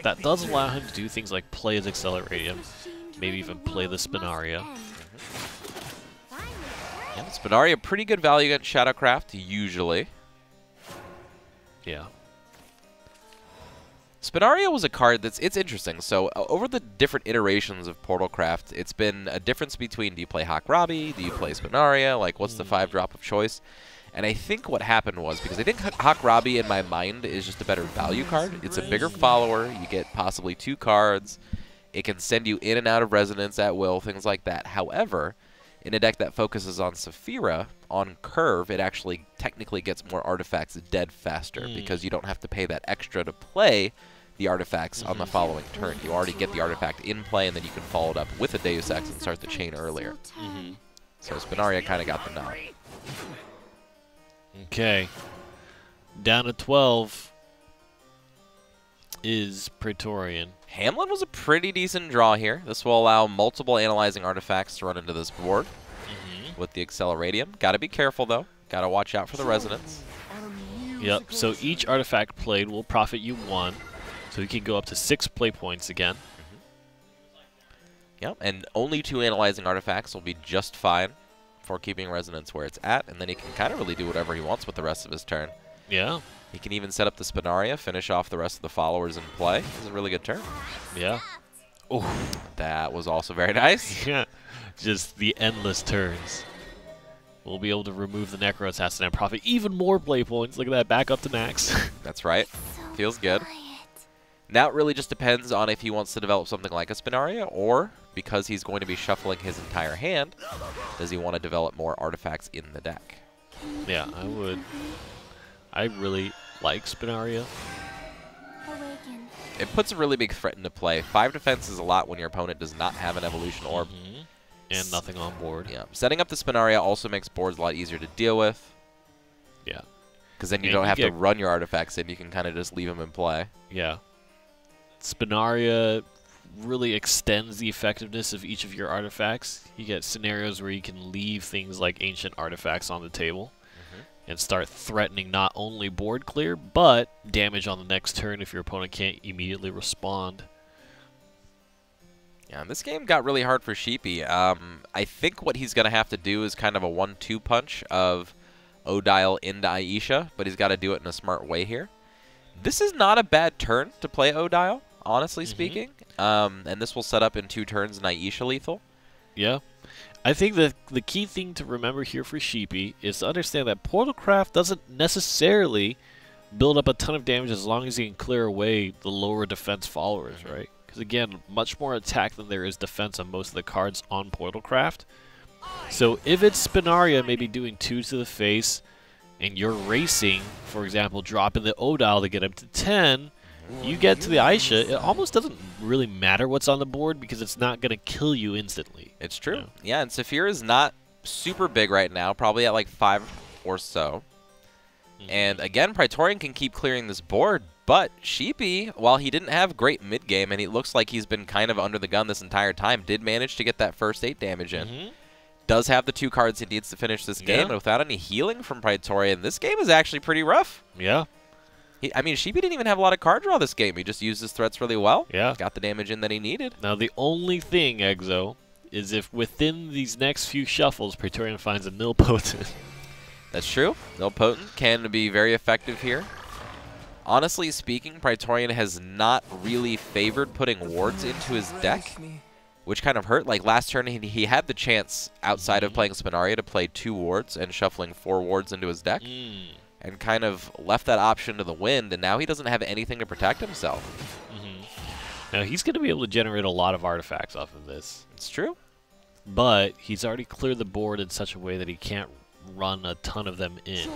That does allow him to do things like play his Acceleratium, maybe even play the Spinaria. Yeah, Spinaria, pretty good value against Shadowcraft, usually. Yeah. Spinaria was a card it's interesting. So over the different iterations of Portalcraft, it's been a difference between, do you play Hakrabi, do you play Spinaria, like what's the 5-drop of choice? And I think what happened was, because I think Hakrabi in my mind is just a better value card. It's a bigger follower, you get possibly 2 cards, it can send you in and out of Resonance at will, things like that. However, in a deck that focuses on Saphira, on curve, it actually technically gets more artifacts dead faster because you don't have to pay that extra to play the artifacts on the following turn. You already get the artifact in play, and then you can follow it up with a Deus Ex and start the chain earlier. So Spinaria kind of got the nod. Okay. Down to 12 is Praetorian. Hamlin was a pretty decent draw here. This will allow multiple analyzing artifacts to run into this board with the Acceleratium. Got to be careful, though. Got to watch out for the Resonance. Yep, so each artifact played will profit you 1. So you can go up to 6 play points again. Yep, and only 2 analyzing artifacts will be just fine for keeping Resonance where it's at, and then he can kind of really do whatever he wants with the rest of his turn. Yeah. He can even set up the Spinaria, finish off the rest of the followers in play. This is a really good turn. Yeah. Oh, that was also very nice. Yeah. Just the endless turns. We'll be able to remove the Necro Assassin and profit even more play points. Look at that, back up to max. That's right. Feels good. Now it really just depends on if he wants to develop something like a Spinaria, or because he's going to be shuffling his entire hand, does he want to develop more artifacts in the deck? Yeah, I would. I really like Spinaria. It puts a really big threat into play. 5 defense is a lot when your opponent does not have an evolution orb. And nothing on board. Yeah. Setting up the Spinaria also makes boards a lot easier to deal with. Yeah. Because then you don't have to run your artifacts in. You can kind of just leave them in play. Yeah. Spinaria really extends the effectiveness of each of your artifacts. You get scenarios where you can leave things like ancient artifacts on the table and start threatening not only board clear, but damage on the next turn if your opponent can't immediately respond. Yeah, this game got really hard for Sheepy. I think what he's going to have to do is kind of a 1-2 punch of Odile into Aisha, but he's got to do it in a smart way here. This is not a bad turn to play Odile, honestly speaking. And this will set up in 2 turns in Aisha lethal. Yeah. I think that the key thing to remember here for Sheepy is to understand that Portalcraft doesn't necessarily build up a ton of damage as long as you can clear away the lower defense followers, right? Because again, much more attack than there is defense on most of the cards on Portalcraft. So if it's Spinaria maybe doing 2 to the face, and you're racing, for example, dropping the Odile to get him to 10, you get to the Aisha, it almost doesn't really matter what's on the board because it's not going to kill you instantly. It's true. Yeah, and Saphira is not super big right now, probably at like 5 or so. And again, Praetorian can keep clearing this board, but Sheepy, while he didn't have great mid-game, and it looks like he's been kind of under the gun this entire time, did manage to get that first 8 damage in. Does have the 2 cards he needs to finish this game, and without any healing from Praetorian, this game is actually pretty rough. Yeah. I mean, Sheepy didn't even have a lot of card draw this game. He just used his threats really well. Yeah. Got the damage in that he needed. Now, the only thing, Exo, is if within these next few shuffles, Praetorian finds a nilpotent. That's true. Nilpotent can be very effective here. Honestly speaking, Praetorian has not really favored putting wards into his deck, which kind of hurt. Like last turn, he had the chance, outside of playing Spinaria, to play 2 wards and shuffling 4 wards into his deck, and kind of left that option to the wind, and now he doesn't have anything to protect himself. Now, he's going to be able to generate a lot of artifacts off of this. It's true. But he's already cleared the board in such a way that he can't run a ton of them in.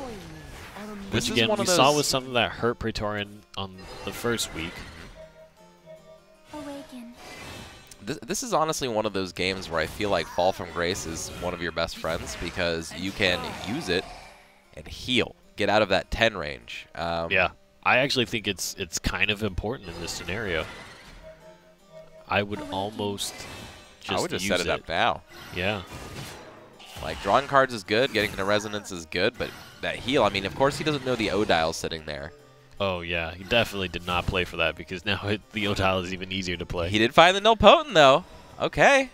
Which, again, we saw was something that hurt Praetorian on the first week. This is honestly one of those games where I feel like Fall from Grace is one of your best friends, because you can use it and heal. Get out of that 10 range. Yeah. I actually think it's kind of important in this scenario. I would almost just set it up now. Yeah. Like, drawing cards is good, getting into resonance is good, but that heal, I mean, of course he doesn't know the Odile sitting there. Oh, yeah. He definitely did not play for that, because now the Odile is even easier to play. He did find the Nilpotent, though. Okay.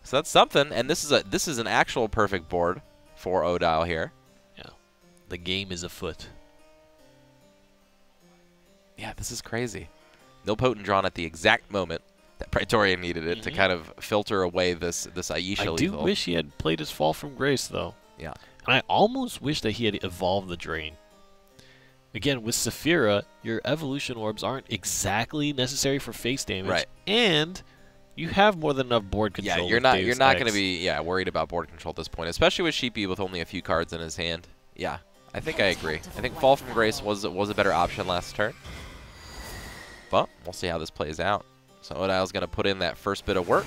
So that's something, and this is an actual perfect board for Odile here. Yeah. The game is afoot. Yeah, this is crazy. Nilpotent drawn at the exact moment that Praetorian needed it to kind of filter away this Aisha lethal. I do wish he had played his Fall from Grace, though. Yeah. And I almost wish that he had evolved the Drain. Again, with Saphira, your evolution orbs aren't exactly necessary for face damage. Right. And you have more than enough board control. Yeah, you're not going to be worried about board control at this point, especially with Sheepy with only a few cards in his hand. Yeah, I think I agree. I think Fall from Grace was a better option last turn. But we'll see how this plays out. So Odile's going to put in that first bit of work.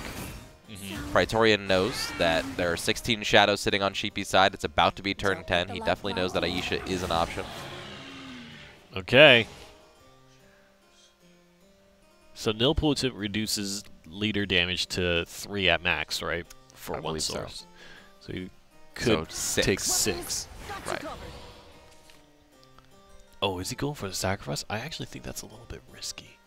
Praetorian knows that there are 16 shadows sitting on Sheepy's side. It's about to be turn 10. He definitely knows that Aisha is an option. Okay. So Nilpotent reduces leader damage to 3 at max, right? For one source. So you could take 6. Right. Oh, is he going for the sacrifice? I actually think that's a little bit risky.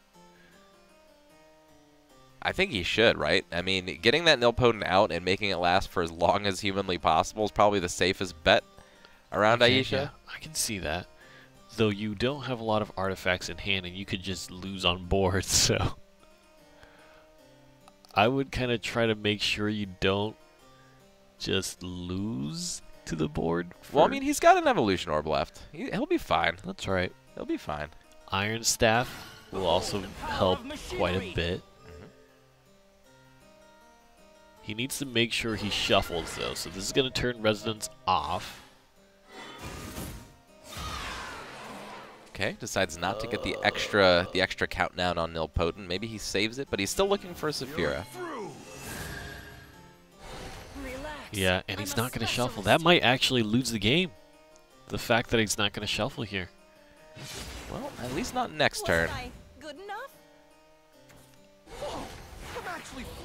I think he should, right? I mean, getting that Nilpotent out and making it last for as long as humanly possible is probably the safest bet around Aisha. Yeah, I can see that. Though you don't have a lot of artifacts in hand, and you could just lose on board, so... I would kind of try to make sure you don't just lose to the board. Well, I mean, he's got an Evolution Orb left. He'll be fine. That's right. He'll be fine. Iron Staff will also help quite a bit. He needs to make sure he shuffles, though, so this is going to turn Resonance off. Okay, decides not to get the extra countdown on Nilpotent. Maybe he saves it, but he's still looking for a Saphira. Yeah, and he's not going to shuffle. That might actually lose the game. The fact that he's not going to shuffle here. Well, at least not next turn.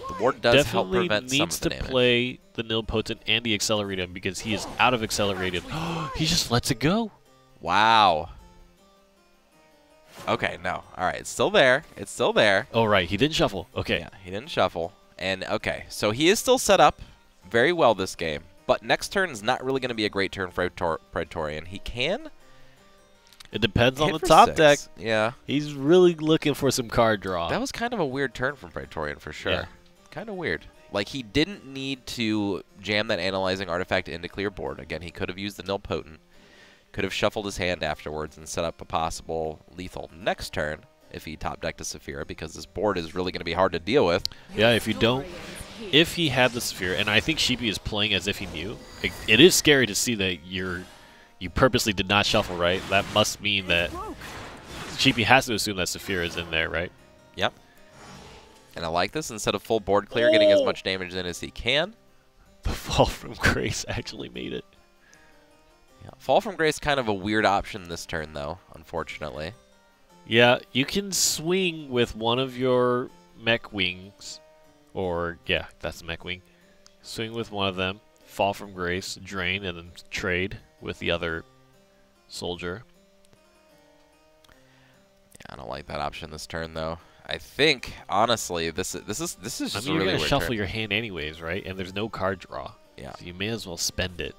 The ward does help prevent some of the damage. Definitely needs to play the Nilpotent and the Acceleratum because he is out of Accelerated. He just lets it go. Wow. Okay, no. All right, it's still there. It's still there. Oh, right. He didn't shuffle. Okay. Yeah, he didn't shuffle. And, okay, so he is still set up very well this game. But next turn is not really going to be a great turn for Praetorian. He can... It depends on the top deck. Yeah. He's really looking for some card draw. That was kind of a weird turn from Praetorian for sure. Yeah. Kind of weird. Like, he didn't need to jam that Analyzing Artifact into clear board. Again, he could have used the Nilpotent. Could have shuffled his hand afterwards and set up a possible lethal next turn if he top decked a Saphira, because this board is really going to be hard to deal with. Yeah, if you don't... If he had the Saphira, and I think Sheepy is playing as if he knew, it is scary to see that you purposely did not shuffle, right? That must mean that Sheepy has to assume that Saphira is in there, right? Yep. And I like this. Instead of full board clear, getting as much damage in as he can. The Fall from Grace actually made it. Yeah. Fall from Grace kind of a weird option this turn, though, unfortunately. Yeah, you can swing with one of your mech wings. Or, yeah, that's the mech wing. Swing with one of them, Fall from Grace, drain, and then trade with the other soldier. Yeah, I don't like that option this turn, though. I think honestly, this is just I mean, a really you're gonna weird shuffle turn. your hand anyways, right? And there's no card draw. Yeah. So you may as well spend it.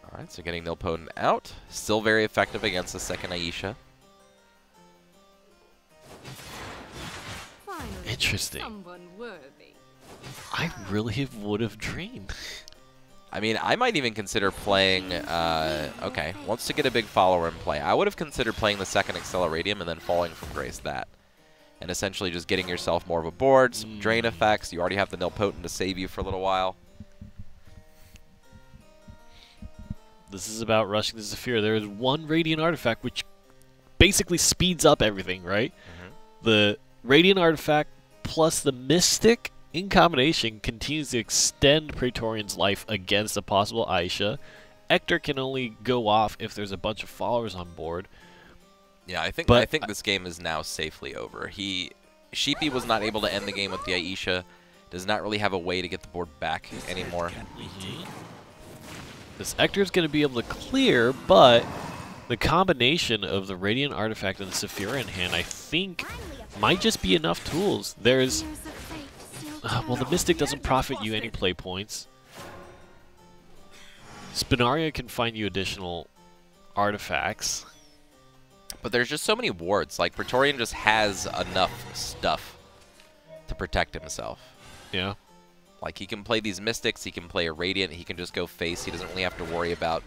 All right, so getting Nilpotent out, still very effective against the second Aisha. Interesting. I really would have dreamed. I mean, I might even consider playing, okay, wants to get a big follower in play. I would have considered playing the second Acceleradium and then falling from grace that. And essentially just getting yourself more of a board, some drain effects. You already have the Nilpotent to save you for a little while. This is about rushing the Zephyr. There is one Radiant Artifact which basically speeds up everything, right? The Radiant Artifact plus the Mystic in combination continues to extend Praetorian's life against a possible Aisha. Ector can only go off if there's a bunch of followers on board. Yeah, I think this game is now safely over. Sheepy was not able to end the game with the Aisha. Does not really have a way to get the board back anymore. This Ector's going to be able to clear, but the combination of the Radiant Artifact and the Zephyr in hand, I think, might just be enough tools. There's... well, the Mystic doesn't profit you any play points. Spinaria can find you additional artifacts. But there's just so many wards. Like, Praetorian just has enough stuff to protect himself. Yeah. Like, he can play these Mystics, he can play a Radiant, he can just go face. He doesn't really have to worry about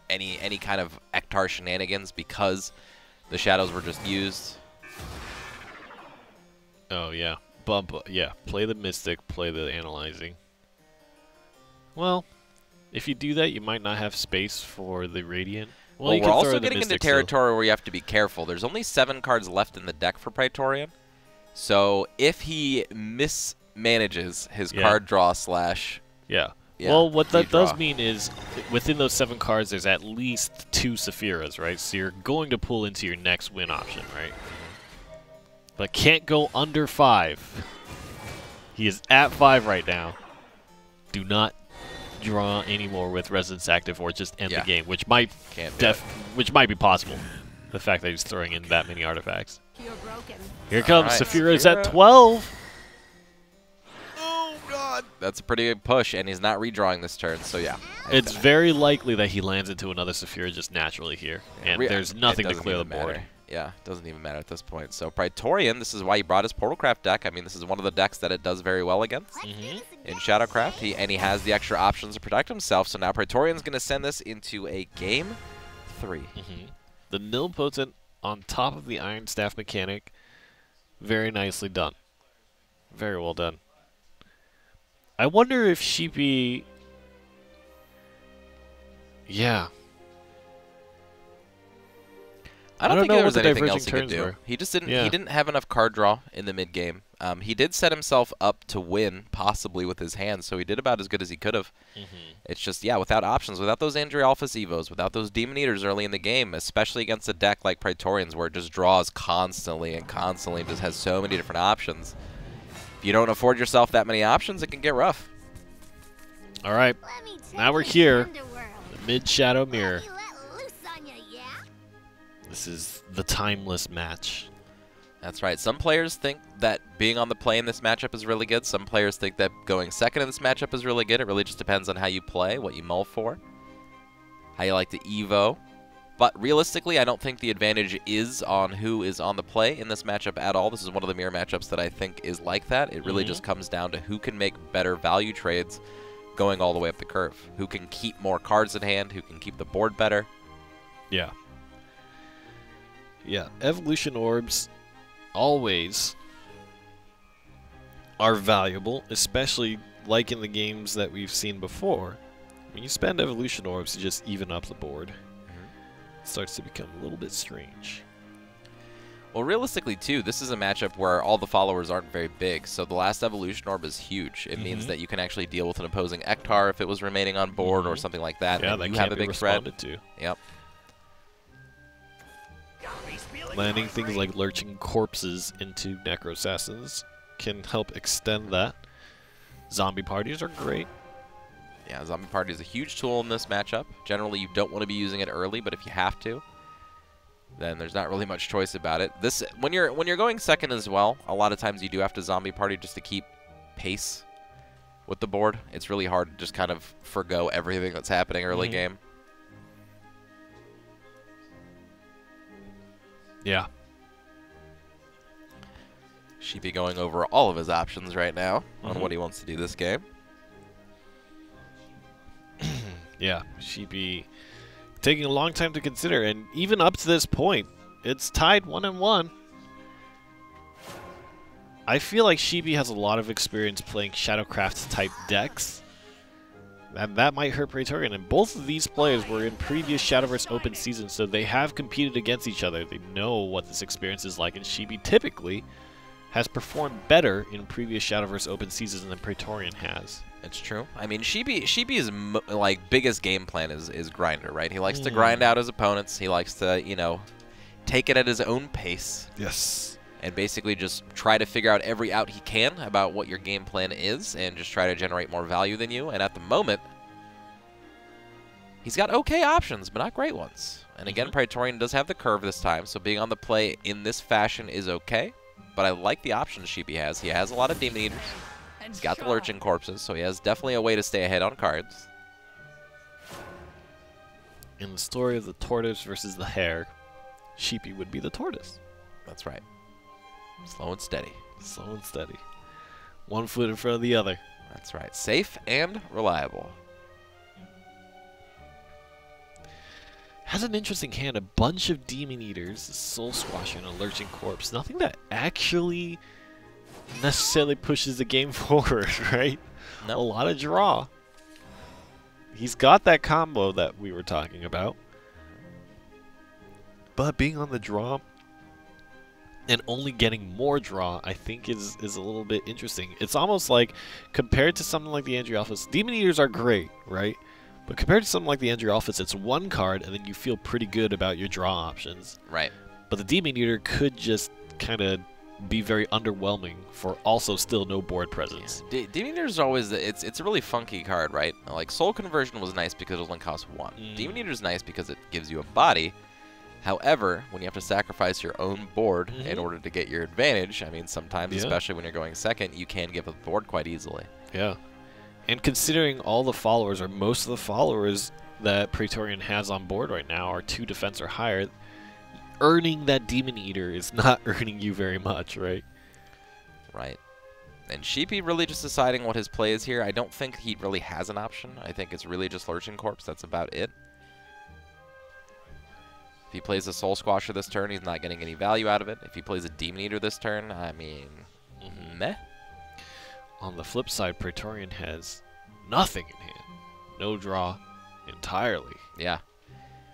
any kind of Ektar shenanigans because the shadows were just used. Oh, yeah. Yeah, play the Mystic, play the Analyzing. Well, if you do that, you might not have space for the Radiant. Well, we're also getting into territory where you have to be careful. There's only 7 cards left in the deck for Praetorian. So if he mismanages his card draw slash... Yeah. Well, what that does mean is within those 7 cards, there's at least 2 Sephiras, right? So you're going to pull into your next win option, right? But can't go under 5. He is at 5 right now. Do not draw anymore with Residence active or just end the game, which might be possible. The fact that he's throwing in that many artifacts. Here comes Saphira is at 12. Oh god, that's a pretty big push, and he's not redrawing this turn. So yeah, it's very likely that he lands into another Saphira just naturally here, and there's nothing to clear the board. Yeah, it doesn't even matter at this point. So Praetorian, this is why he brought his Portalcraft deck. I mean, this is one of the decks that it does very well against in Shadowcraft. And he has the extra options to protect himself. So now Praetorian's going to send this into a Game 3. The Nilpotent on top of the Iron Staff mechanic. Very nicely done. Very well done. I wonder if Sheepy... Yeah. I don't think there was anything else he could do. He just didn't. He didn't have enough card draw in the mid game. He did set himself up to win, possibly with his hands. So he did about as good as he could have. It's just without options, without those Andrea Alphas Evos, without those Demon Eaters early in the game, especially against a deck like Praetorians where it just draws constantly and constantly, just has so many different options. If you don't afford yourself that many options, it can get rough. All right, now we're here, the mid Shadow Mirror. This is the timeless match. That's right. Some players think that being on the play in this matchup is really good. Some players think that going second in this matchup is really good. It really just depends on how you play, what you mull for, how you like to Evo. But realistically, I don't think the advantage is on who is on the play in this matchup at all. This is one of the mirror matchups that I think is like that. It really just comes down to who can make better value trades going all the way up the curve. Who can keep more cards in hand, who can keep the board better. Yeah. Yeah, evolution orbs always are valuable, especially like in the games that we've seen before. When you spend evolution orbs to just even up the board, it starts to become a little bit strange. Well, realistically, too, this is a matchup where all the followers aren't very big, so the last evolution orb is huge. It means that you can actually deal with an opposing Ektar if it was remaining on board or something like that. Yeah, and that you can have a be big threat. responded to. Yep. Landing things like lurching corpses into Necroassassins can help extend that. Zombie parties are great. Yeah, Zombie Party is a huge tool in this matchup. Generally, you don't want to be using it early, but if you have to. then there's not really much choice about it. This when you're going second as well, a lot of times you do have to zombie party just to keep pace with the board. It's really hard to just kind of forgo everything that's happening early game. Yeah. Sheepy going over all of his options right now on what he wants to do this game. Yeah, Sheepy taking a long time to consider, and even up to this point, it's tied 1-1. I feel like Sheepy has a lot of experience playing Shadowcraft-type decks, and that might hurt Praetorian. And both of these players were in previous Shadowverse Open seasons, so they have competed against each other. They know what this experience is like, and Sheepy typically has performed better in previous Shadowverse Open seasons than Praetorian has. It's true. I mean, Sheepy's like biggest game plan is grinder, right? He likes to grind out his opponents. He likes to, you know, take it at his own pace. Yes. And basically just try to figure out every out he can about what your game plan is and just try to generate more value than you. And at the moment, he's got okay options, but not great ones. And again, Praetorian does have the curve this time, so being on the play in this fashion is okay. But I like the options Sheepy has. He has a lot of Demon Eaters. He's got the Lurching Corpses, so he has definitely a way to stay ahead on cards. In the story of the tortoise versus the hare, Sheepy would be the tortoise. That's right. Slow and steady. Slow and steady. One foot in front of the other. That's right. Safe and reliable. Has an interesting hand. A bunch of Demon Eaters, a Soul Squasher, and a Lurching Corpse. Nothing that actually necessarily pushes the game forward, right? No. A lot of draw. He's got that combo that we were talking about. But being on the draw and only getting more draw, I think is a little bit interesting. It's almost like, compared to something like the Andrialphus, Demon Eaters are great, right? But compared to something like the Andrialphus, it's one card, and then you feel pretty good about your draw options. Right. But the Demon Eater could just kind of be very underwhelming for also still no board presence. Yeah. Demon Eater is always it's a really funky card, right? Like Soul Conversion was nice because it only costs 1. Demon Eater is nice because it gives you a body. However, when you have to sacrifice your own board in order to get your advantage, I mean, sometimes, especially when you're going second, you can give up the board quite easily. Yeah. And considering all the followers, or most of the followers that Praetorian has on board right now are 2 defense or higher, earning that Demon Eater is not earning you very much, right? Right. And Sheepy really just deciding what his play is here. I don't think he really has an option. I think it's really just Lurching Corpse. That's about it. If he plays a Soul Squasher this turn, he's not getting any value out of it. If he plays a Demon Eater this turn, I mean, meh. On the flip side, Praetorian has nothing in hand. No draw entirely. Yeah.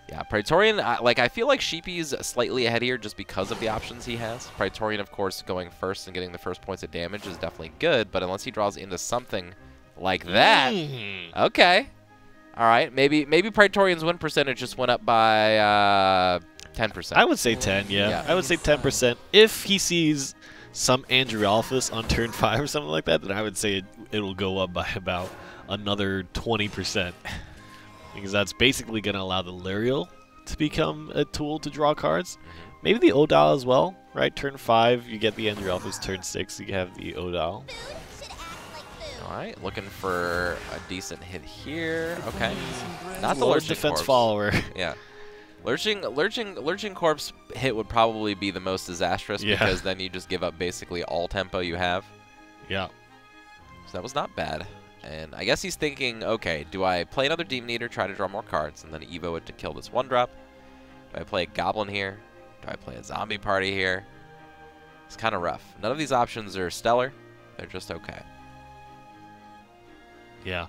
Yeah, Praetorian, I feel like Sheepy's slightly ahead here just because of the options he has. Praetorian, of course, going first and getting the first points of damage is definitely good, but unless he draws into something like that, okay. All right, maybe Praetorian's win percentage just went up by 10%. I would say 10, yeah. I would say 10%. If he sees some Andrialphus on turn 5 or something like that, then I would say it'll go up by about another 20%. Because that's basically going to allow the Lirial to become a tool to draw cards. Maybe the Odal as well, right? Turn 5, you get the Andrialphus. Turn 6, you have the Odal. All right, looking for a decent hit here. Okay, not the Large Lurching defense Corpse. follower. Yeah, Lurching Corpse hit would probably be the most disastrous because then you just give up basically all tempo you have. Yeah. So that was not bad. And I guess he's thinking, okay, do I play another Demon Eater, try to draw more cards, and then Evo it to kill this 1-drop? Do I play a Goblin here? Do I play a Zombie Party here? It's kind of rough. None of these options are stellar. They're just okay. Yeah.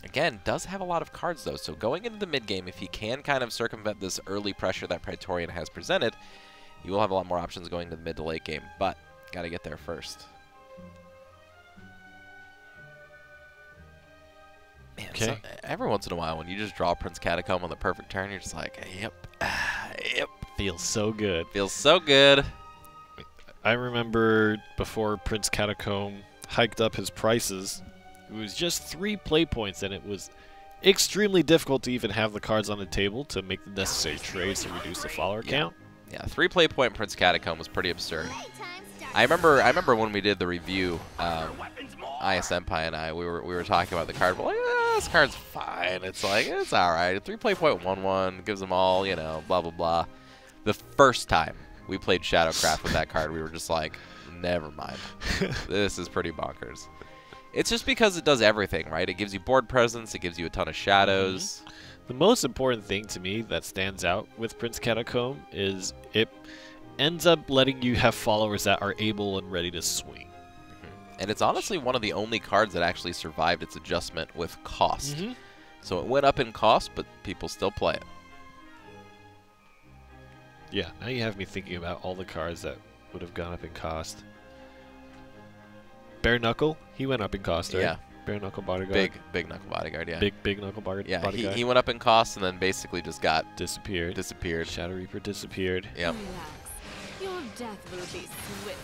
Again, does have a lot of cards, though, so going into the mid-game, if he can kind of circumvent this early pressure that Praetorian has presented, he will have a lot more options going to the mid to late game, but got to get there first. Man, so every once in a while, when you just draw Prince Catacomb on the perfect turn, you're just like, yep, yep. Feels so good. Feels so good. I remember before Prince Catacomb hiked up his prices, it was just 3 play points, and it was extremely difficult to even have the cards on the table to make the necessary trades to reduce the follower count. Yeah, 3 play point Prince Catacomb was pretty absurd. I remember when we did the review, ISMPie and I, we were talking about the card. We're like, this card's fine. It's like, it's all right. 3 play point 1/1 gives them all, you know, blah blah blah. The first time we played Shadowcraft with that card, we were just like, never mind. This is pretty bonkers. It's just because it does everything, right? It gives you board presence. It gives you a ton of shadows. The most important thing to me that stands out with Prince Catacomb is it ends up letting you have followers that are able and ready to swing. And it's honestly one of the only cards that actually survived its adjustment with cost. So it went up in cost, but people still play it. Yeah, now you have me thinking about all the cards that would have gone up in cost. Bare Knuckle, he went up in cost, right? Yeah. Bare Knuckle Bodyguard. Big Knuckle Bodyguard, yeah. Big Knuckle Bodyguard. Yeah, he went up in cost and then basically just got disappeared. Shadow Reaper disappeared. Yep. Your death will be swift.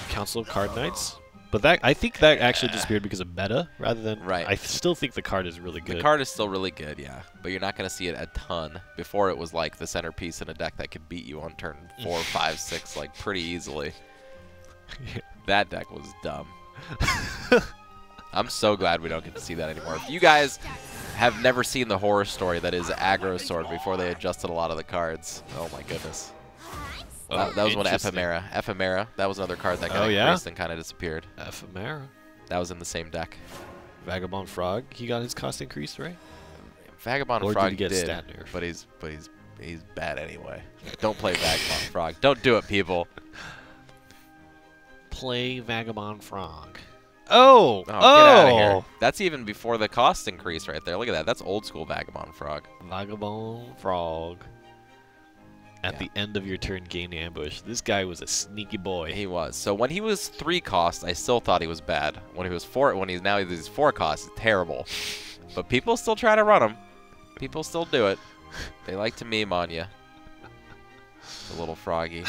Council of Card Knights. But that I think that actually disappeared because of meta rather than... Right. I still think the card is really good. The card is still really good, yeah. But you're not going to see it a ton. Before it was like the centerpiece in a deck that could beat you on turn 4, 5, 6 like pretty easily. Yeah. That deck was dumb. I'm so glad we don't get to see that anymore. If you guys have never seen the horror story that is Aggro Sword before they adjusted a lot of the cards, oh my goodness. That was one Ephemera. Ephemera, that was another card that got increased and kind of disappeared. Ephemera. That was in the same deck. Vagabond Frog, he got his cost increased, right? Vagabond or Frog did he get stat nerf? but he's bad anyway. Don't play Vagabond Frog. Don't do it, people. Play Vagabond Frog. Oh! Get out of here. That's even before the cost increase right there. Look at that. That's old school Vagabond Frog. Vagabond Frog. At the end of your turn, gain ambush. This guy was a sneaky boy. He was. So when he was 3 cost, I still thought he was bad. When he was 4, now he's 4 cost, he's terrible. But people still try to run him. People still do it. They like to meme on you. The little froggy.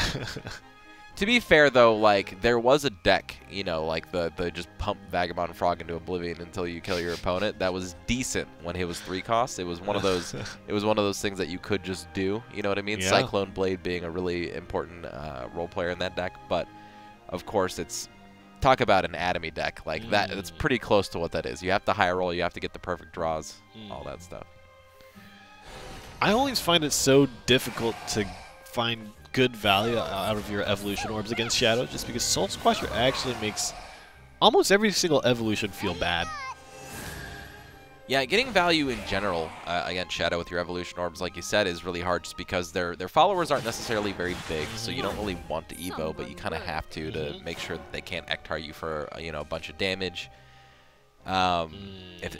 To be fair, though, like, there was a deck, you know, like the just pump Vagabond Frog into oblivion until you kill your opponent. That was decent when he was 3 cost. It was one of those. It was one of those things that you could just do. You know what I mean? Yeah. Cyclone Blade being a really important role player in that deck, but of course it's talk about an Atomy deck like that. It's pretty close to what that is. You have to high roll. You have to get the perfect draws. All that stuff. I always find it so difficult to find good value out of your evolution orbs against Shadow, just because Soul Squasher actually makes almost every single evolution feel bad. Yeah, getting value in general against Shadow with your evolution orbs, like you said, is really hard just because their followers aren't necessarily very big, so you don't really want to Evo, but you kind of have to make sure that they can't Ektar you for a bunch of damage.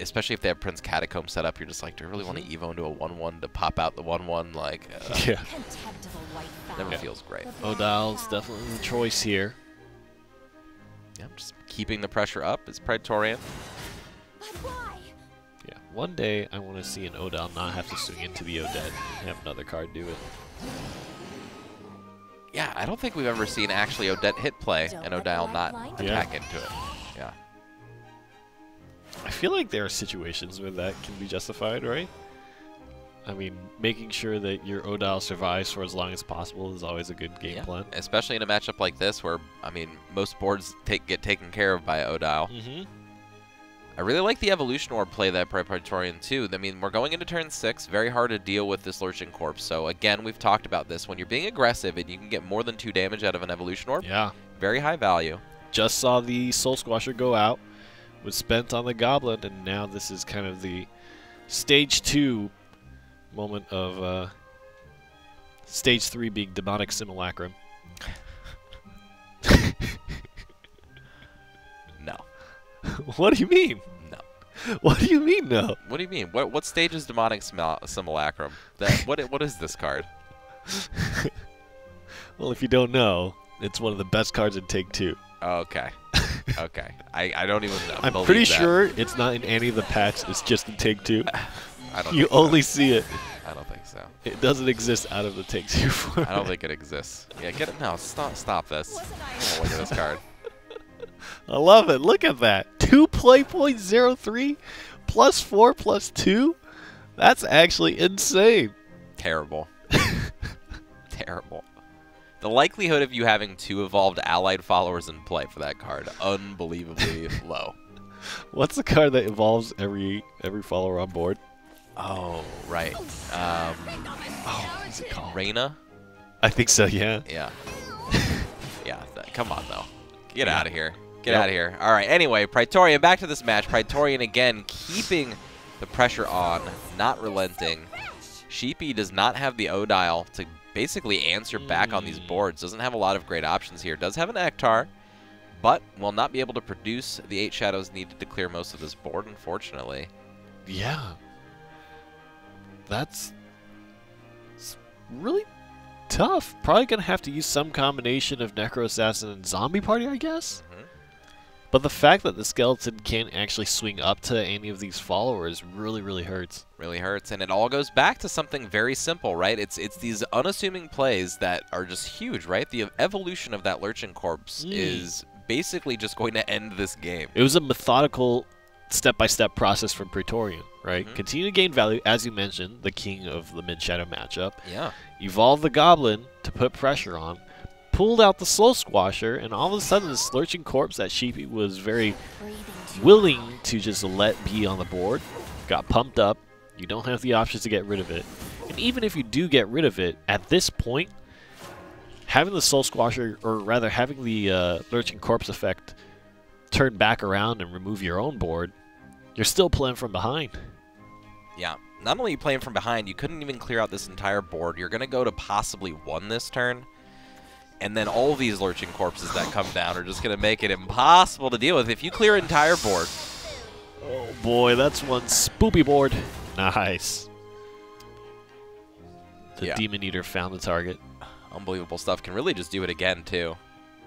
Especially if they have Prince Catacomb set up, you're just like, do I really want to Evo into a 1/1 to pop out the 1/1? Like, yeah. Never feels great. Odal's definitely the choice here. Yeah, just keeping the pressure up is Praetorian. Yeah, one day I want to see an Odal not have to swing into the Odette and have another card do it. Yeah, I don't think we've ever seen actually Odette hit play and Odal not attack into it. Yeah. I feel like there are situations where that can be justified, right? I mean, making sure that your Odal survives for as long as possible is always a good game plan. Especially in a matchup like this where, I mean, most boards get taken care of by Odal. I really like the Evolution Orb play that Praetorian too. I mean, we're going into turn 6, very hard to deal with this Lurching Corpse. So again, we've talked about this. When you're being aggressive and you can get more than 2 damage out of an Evolution Orb, very high value. Just saw the Soul Squasher go out, was spent on the Goblin, and now this is kind of the stage 2 moment of stage 3 being Demonic Simulacrum. No. What do you mean? No. What do you mean, no? What do you mean? What stage is Demonic Simulacrum? What is this card? Well, if you don't know, it's one of the best cards in Take 2. Oh, okay. Okay. I don't even know. I'm pretty sure it's not in any of the packs. It's just in Take 2. I don't. You only see it. I don't think so. It doesn't exist out of the Take 2 format. I don't think it exists. Yeah, get it now. Stop this. Oh, look at this card. I love it. Look at that. 2 play points, 0-3. +4/+2? That's actually insane. Terrible. Terrible. The likelihood of you having 2 evolved allied followers in play for that card, unbelievably low. What's the card that evolves every follower on board? Oh, right. What's it called? Reina? I think so, yeah. Yeah. Yeah, come on, though. Get out of here. Get out of here. All right, anyway, Praetorian, back to this match. Praetorian, again, keeping the pressure on, not relenting. Sheepy does not have the O-Dial to basically answer back on these boards. Doesn't have a lot of great options here. Does have an Ektar, but will not be able to produce the 8 shadows needed to clear most of this board, unfortunately. Yeah. That's really tough. Probably going to have to use some combination of Necro Assassin and Zombie Party, I guess. But the fact that the skeleton can't actually swing up to any of these followers really, really hurts. Really hurts, and it all goes back to something very simple, right? It's these unassuming plays that are just huge, right? The evolution of that Lurchin Corpse is basically just going to end this game. It was a methodical, step-by-step process from Praetorian, right? Continue to gain value, as you mentioned, the king of the mid-shadow matchup. Yeah. Evolve the Goblin to put pressure on. Pulled out the Soul Squasher, and all of a sudden this Lurching Corpse that Sheepy was very willing to just let be on the board got pumped up. You don't have the options to get rid of it. And even if you do get rid of it, at this point, having the Soul Squasher, or rather having the Lurching Corpse effect turn back around and remove your own board, you're still playing from behind. Yeah. Not only are you playing from behind, you couldn't even clear out this entire board. You're going to go to possibly 1 this turn. And then all of these Lurching Corpses that come down are just going to make it impossible to deal with if you clear an entire board. Oh boy, that's one spoopy board. Nice. The Demon Eater found the target. Unbelievable stuff. Can really just do it again too.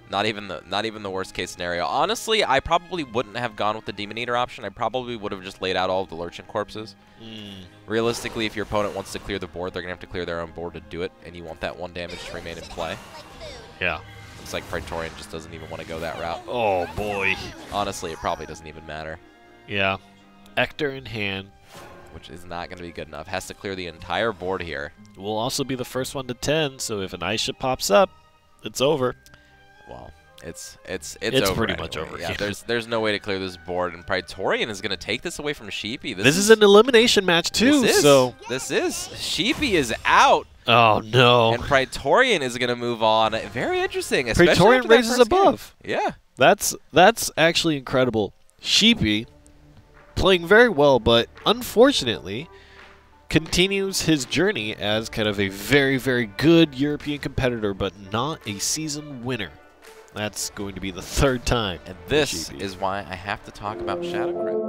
Not even the worst case scenario. Honestly, I probably wouldn't have gone with the Demon Eater option. I probably would have just laid out all of the Lurching Corpses. Realistically, if your opponent wants to clear the board, they're going to have to clear their own board to do it, and you want that 1 damage to remain in play. Yeah. Looks like Praetorian just doesn't even want to go that route. Oh, boy. Honestly, it probably doesn't even matter. Yeah. Ektar in hand. Which is not going to be good enough. Has to clear the entire board here. Will also be the first one to 10, so if an ice ship pops up, it's over. Well, it's over pretty much over. Yeah, there's no way to clear this board, and Praetorian is going to take this away from Sheepy. This is an elimination match, too. This is. Sheepy is out. Oh, no. And Praetorian is going to move on. Very interesting. Praetorian raises above. Game. Yeah. That's actually incredible. Sheepy, playing very well, but unfortunately continues his journey as kind of a very, very good European competitor, but not a season winner. That's going to be the 3rd time. And this is why I have to talk about Shadowverse.